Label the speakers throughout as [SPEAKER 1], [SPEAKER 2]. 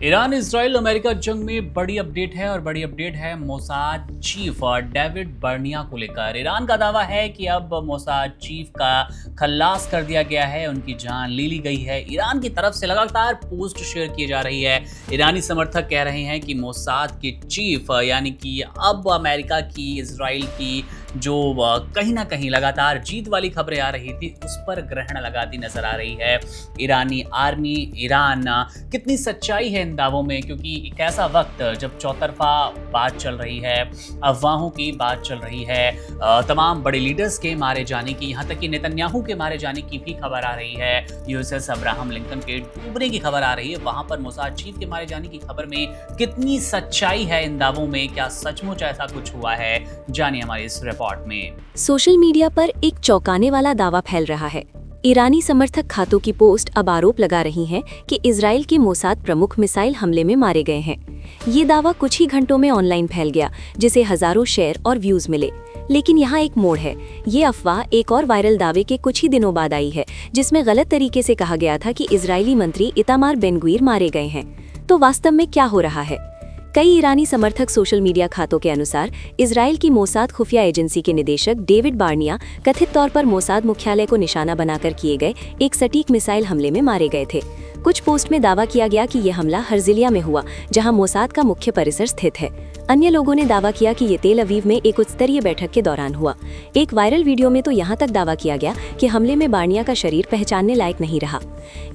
[SPEAKER 1] Iran Israel America जंग में बड़ी अपडेट है और बड़ी अपडेट है मोसाद चीफ डेविड बर्निया को लेकर। ईरान का दावा है कि अब मोसाद चीफ का खल्लास कर दिया गया है, उनकी जान ले ली गई है। ईरान की तरफ से लगातार पोस्ट शेयर की जा रही है। ईरानी समर्थक कह रहे हैं कि मोसाद के चीफ यानी कि अब अमेरिका की इजराइल की जो कहीं ना कहीं लगातार जीत वाली खबरें आ रही थी उस पर ग्रहण लगाती नजर आ रही है ईरानी आर्मी। ईरान कितनी सच्चाई है इन दावों में, क्योंकि एक ऐसा वक्त जब चौतरफा बात चल रही है, अफवाहों की बात चल रही है, तमाम बड़े लीडर्स के मारे जाने की, यहाँ तक कि नेतन्याहू के मारे जाने की भी खबर आ रही है, यूएसएस अब्राहम लिंकन के डूबने की खबर आ रही है, वहां पर मोसाद चीफ के मारे जाने की खबर में कितनी सच्चाई है इन दावों में, क्या सचमुच ऐसा कुछ हुआ है, जानिए हमारे इस रिपोर्ट में।
[SPEAKER 2] सोशल मीडिया पर एक चौंकाने वाला दावा फैल रहा है। ईरानी समर्थक खातों की पोस्ट अब आरोप लगा रही हैं कि इजराइल के मोसाद प्रमुख मिसाइल हमले में मारे गए हैं। ये दावा कुछ ही घंटों में ऑनलाइन फैल गया, जिसे हजारों शेयर और व्यूज मिले। लेकिन यहाँ एक मोड़ है। ये अफवाह एक और वायरल दावे के कुछ ही दिनों बाद आई है, जिसमें गलत तरीके से कहा गया था कि इजरायली मंत्री इतामार बेन-ग्वीर मारे गए हैं। तो वास्तव में क्या हो रहा है? कई ईरानी समर्थक सोशल मीडिया खातों के अनुसार इजराइल की मोसाद खुफिया एजेंसी के निदेशक डेविड बार्निया कथित तौर पर मोसाद मुख्यालय को निशाना बनाकर किए गए एक सटीक मिसाइल हमले में मारे गए थे। कुछ पोस्ट में दावा किया गया कि यह हमला हर्जिलिया में हुआ, जहां मोसाद का मुख्य परिसर स्थित है। अन्य लोगों ने दावा किया कि ये तेल अवीव में एक उच्चस्तरीय बैठक के दौरान हुआ। एक वायरल वीडियो में तो यहाँ तक दावा किया गया कि हमले में बार्निया का शरीर पहचानने लायक नहीं रहा।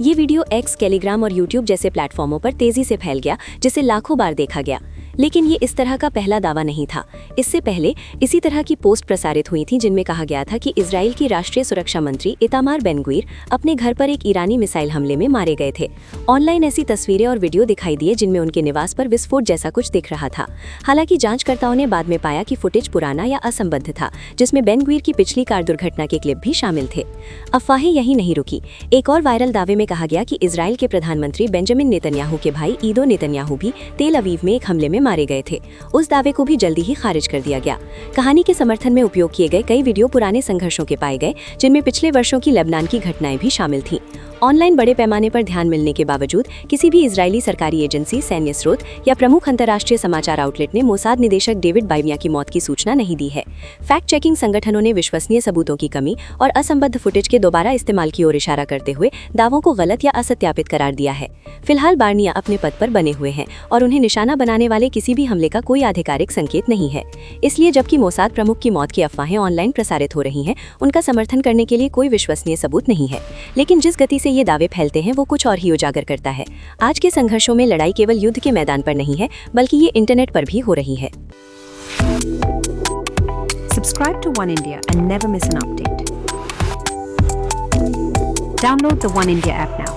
[SPEAKER 2] ये वीडियो एक्स, टेलीग्राम और यूट्यूब जैसे प्लेटफॉर्मों पर तेजी से फैल गया, जिसे लाखों बार देखा गया। लेकिन ये इस तरह का पहला दावा नहीं था। इससे पहले इसी तरह की पोस्ट प्रसारित हुई थी, जिनमें कहा गया था कि इजराइल की राष्ट्रीय सुरक्षा मंत्री इतामार बेन-ग्वीर अपने घर पर एक ईरानी मिसाइल हमले में मारे गए थे। ऑनलाइन ऐसी तस्वीरें और वीडियो दिखाई दिए जिनमें उनके निवास पर विस्फोट जैसा कुछ दिख रहा था। हालांकि जांचकर्ताओं ने बाद में पाया कि फुटेज पुराना या असंबद्ध था, जिसमें बेन-ग्वीर की पिछली कार दुर्घटना के क्लिप भी शामिल थे। अफवाहें यही नहीं रुकी। एक और वायरल दावे में कहा गया कि इजराइल के प्रधानमंत्री बेंजामिन नेतन्याहू के भाई ईदो नेतन्याहू भी तेल अवीव में एक हमले में मारे गए थे। उस दावे को भी जल्दी ही खारिज कर दिया गया। कहानी के समर्थन में उपयोग किए गए कई वीडियो पुराने संघर्षों के पाए गए, जिनमें पिछले वर्षों की लेबनान की घटनाएं भी शामिल थीं। ऑनलाइन बड़े पैमाने पर ध्यान मिलने के बावजूद किसी भी इजरायली सरकारी एजेंसी, सैन्य स्रोत या प्रमुख अंतर्राष्ट्रीय समाचार आउटलेट ने मोसाद निदेशक डेविड बार्निया की मौत की सूचना नहीं दी है। फैक्ट चेकिंग संगठनों ने विश्वसनीय सबूतों की कमी और असंबद्ध फुटेज के दोबारा इस्तेमाल की ओर इशारा करते हुए दावों को गलत या असत्यापित करार दिया है। फिलहाल बार्निया अपने पद पर बने हुए हैं और उन्हें निशाना बनाने वाले किसी भी हमले का कोई आधिकारिक संकेत नहीं है। इसलिए जबकि मोसाद प्रमुख की मौत की अफवाहें ऑनलाइन प्रसारित हो रही हैं, उनका समर्थन करने के लिए कोई विश्वसनीय सबूत नहीं है। लेकिन जिस गति से ये दावे फैलते हैं वो कुछ और ही उजागर करता है। आज के संघर्षों में लड़ाई केवल युद्ध के मैदान पर नहीं है, बल्कि ये इंटरनेट पर भी हो रही है।
[SPEAKER 3] Subscribe to One India and never miss an update. Download the One India app now.